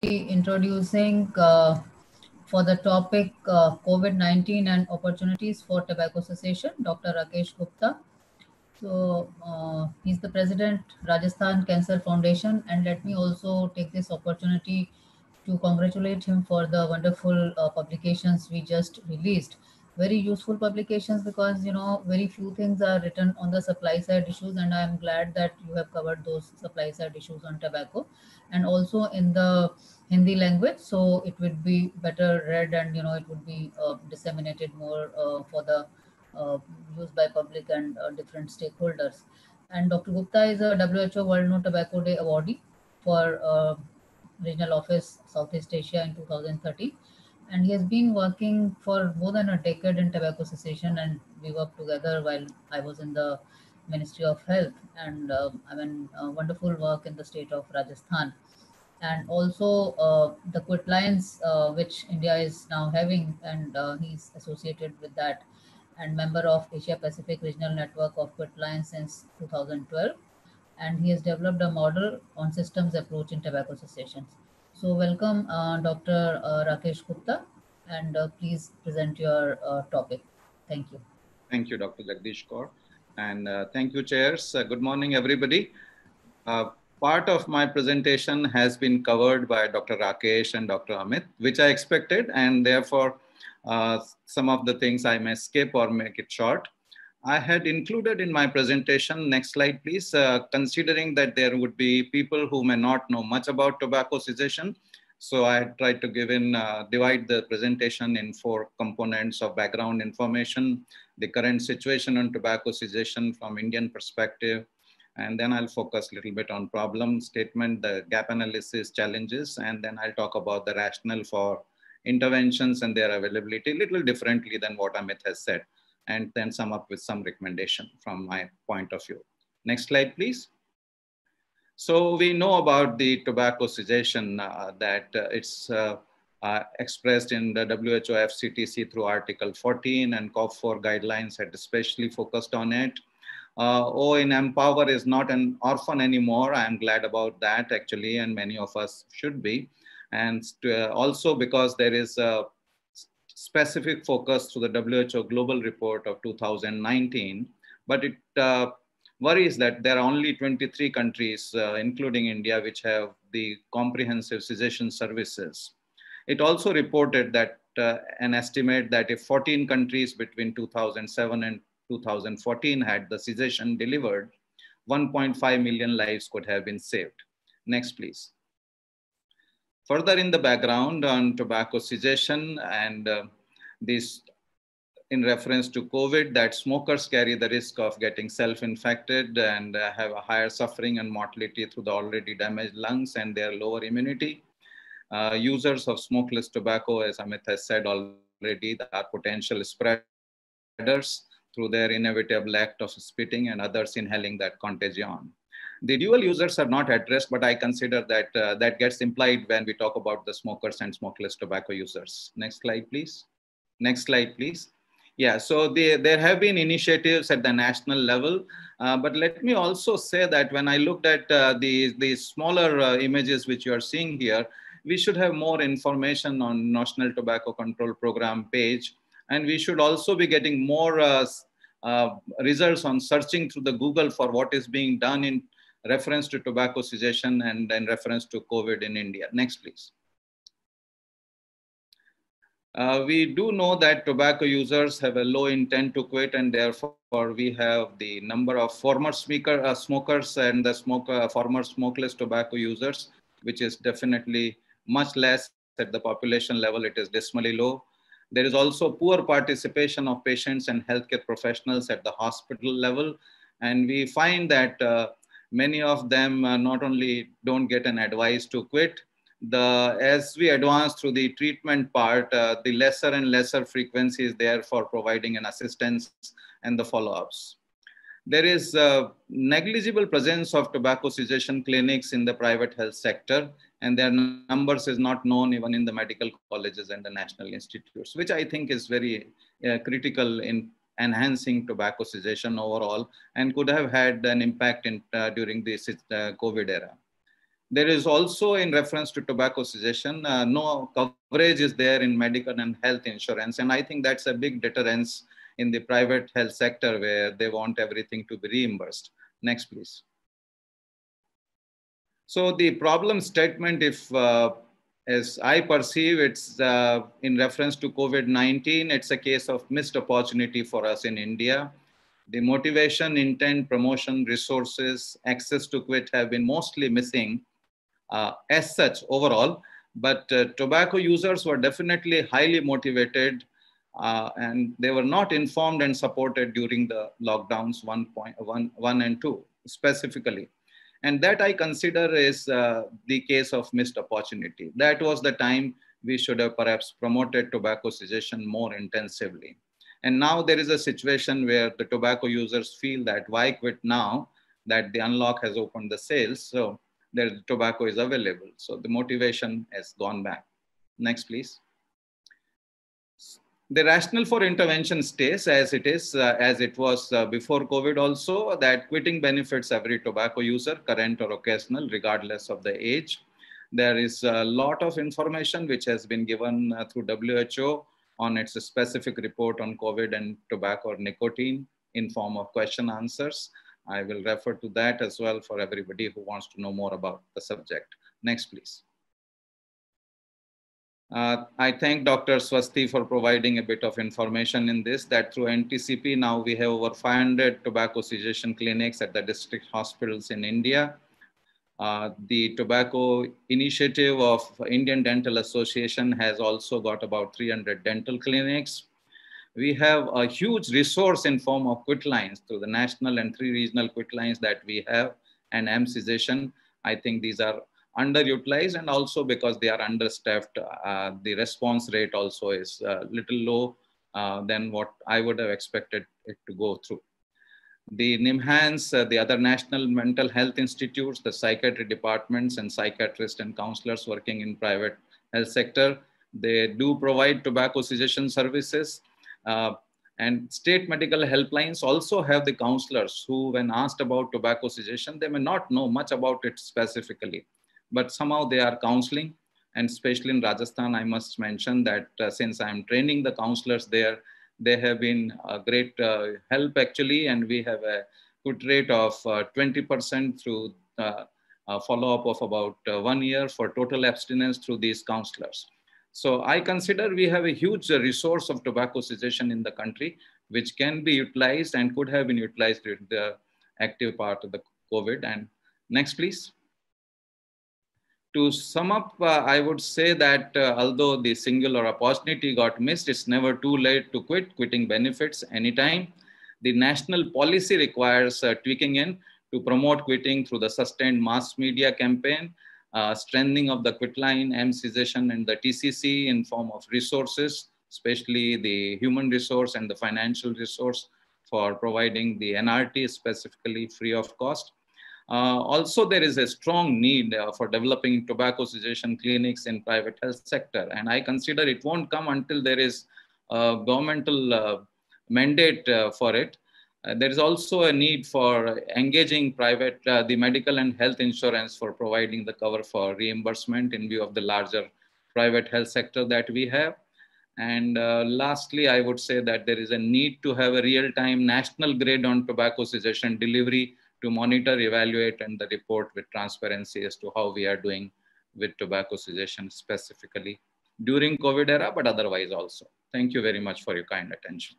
introducing for the topic COVID-19 and opportunities for tobacco cessation, Dr. Rakesh Gupta. So he's the president, Rajasthan Cancer Foundation, and let me also take this opportunity to congratulate him for the wonderful publications we just released. Very useful publications because very few things are written on the supply side issues, and I'm glad that you have covered those supply side issues on tobacco, and also in the Hindi language, so it would be better read and it would be disseminated more for the uh, used by public and different stakeholders. And Dr. Gupta is a WHO World No Tobacco Day awardee for regional office Southeast Asia in 2013, and he has been working for more than a decade in tobacco cessation, and we worked together while I was in the Ministry of Health, and wonderful work in the state of Rajasthan. And also the Quit Lines, which India is now having, and he's associated with that, and member of Asia Pacific Regional Network of Quit Lines since 2012, and he has developed a model on systems approach in tobacco cessations. So welcome, Dr. Rakesh Gupta, and please present your topic. Thank you. Thank you, Dr. Jagdish Kaur. And thank you, chairs. Good morning, everybody. Part of my presentation has been covered by Dr. Rakesh and Dr. Amit, which I expected, and therefore some of the things I may skip or make it short. I had included in my presentation, next slide please, considering that there would be people who may not know much about tobacco cessation. So I tried to divide the presentation in 4 components of background information, the current situation on tobacco cessation from Indian perspective, and then I'll focus a little bit on problem statement, the gap analysis challenges, and then I'll talk about the rationale for interventions and their availability a little differently than what Amit has said, and then sum up with some recommendation from my point of view. Next slide, please. So we know about the tobacco cessation that it's expressed in the WHO FCTC through Article 14, and COP4 guidelines had especially focused on it. In Empower is not an orphan anymore. I'm glad about that actually, and many of us should be. And also because there is a specific focus to the WHO Global Report of 2019, but it worries that there are only 23 countries, including India, which have the comprehensive cessation services. It also reported that an estimate that if 14 countries between 2007 and 2014 had the cessation delivered, 1.5 million lives could have been saved. Next, please. Further in the background on tobacco cessation, and this in reference to COVID, that smokers carry the risk of getting self-infected and have a higher suffering and mortality through the already damaged lungs and their lower immunity. Users of smokeless tobacco, as Amit has said already, are potential spreaders through their inevitable act of spitting and others inhaling that contagion. The dual users are not addressed, but I consider that that gets implied when we talk about the smokers and smokeless tobacco users. Next slide, please. Next slide, please. Yeah, so there have been initiatives at the national level, but let me also say that when I looked at the smaller images which you are seeing here, we should have more information on National Tobacco Control Program page, and we should also be getting more results on searching through the Google for what is being done in reference to tobacco cessation and in reference to COVID in India. Next, please. We do know that tobacco users have a low intent to quit, and therefore we have the number of former smokers and the former smokeless tobacco users, which is definitely much less at the population level. It is dismally low. There is also poor participation of patients and healthcare professionals at the hospital level. And we find that many of them not only don't get an advice to quit, as we advance through the treatment part, the lesser and lesser frequency is there for providing an assistance and the follow-ups. There is a negligible presence of tobacco cessation clinics in the private health sector, and their numbers is not known even in the medical colleges and the national institutes, which I think is very critical in enhancing tobacco cessation overall and could have had an impact during this COVID era. There is also, in reference to tobacco cessation, no coverage is there in medical and health insurance. And I think that's a big deterrence in the private health sector where they want everything to be reimbursed. Next, please. So the problem statement, if as I perceive, it's in reference to COVID-19, it's a case of missed opportunity for us in India. The motivation, intent, promotion, resources, access to quit have been mostly missing as such overall, but tobacco users were definitely highly motivated and they were not informed and supported during the lockdowns 1 and 2 specifically. And that I consider is the case of missed opportunity. That was the time we should have perhaps promoted tobacco cessation more intensively. And now there is a situation where the tobacco users feel that why quit now that the unlock has opened the sales. So the tobacco is available. So the motivation has gone back. Next, please. The rationale for intervention stays as it is, as it was before COVID also, that quitting benefits every tobacco user, current or occasional, regardless of the age. There is a lot of information which has been given through WHO on its specific report on COVID and tobacco or nicotine in form of question answers. I will refer to that as well for everybody who wants to know more about the subject. Next, please. I thank Dr. Swasti for providing a bit of information in this, that through NTCP, now we have over 500 tobacco cessation clinics at the district hospitals in India. The tobacco initiative of Indian Dental Association has also got about 300 dental clinics. We have a huge resource in form of quit lines through the national and 3 regional quit lines that we have, and M cessation. I think these are underutilized, and also because they are understaffed, the response rate also is a little low than what I would have expected it to go through. The NIMHANS, the other national mental health institutes, the psychiatry departments and psychiatrists and counselors working in private health sector, they do provide tobacco cessation services. And state medical helplines also have the counselors who, when asked about tobacco cessation, they may not know much about it specifically, but somehow they are counseling. And especially in Rajasthan, I must mention that since I'm training the counselors there, they have been a great help actually. And we have a quit rate of 20% through a follow-up of about 1 year for total abstinence through these counselors. So I consider we have a huge resource of tobacco cessation in the country, which can be utilized and could have been utilized during the active part of the COVID. And next, please. To sum up, I would say that although the singular opportunity got missed, it's never too late to quit. Quitting benefits anytime. The national policy requires tweaking in to promote quitting through the sustained mass media campaign, strengthening of the quit line, M cessation, and the TCC in form of resources, especially the human resource and the financial resource for providing the NRT specifically free of cost. Also, there is a strong need for developing tobacco cessation clinics in private health sector. And I consider it won't come until there is a governmental mandate for it. There is also a need for engaging private, the medical and health insurance for providing the cover for reimbursement in view of the larger private health sector that we have. And lastly, I would say that there is a need to have a real-time national grid on tobacco cessation delivery to monitor, evaluate, and the report with transparency as to how we are doing with tobacco cessation specifically during COVID era, but otherwise also. Thank you very much for your kind attention.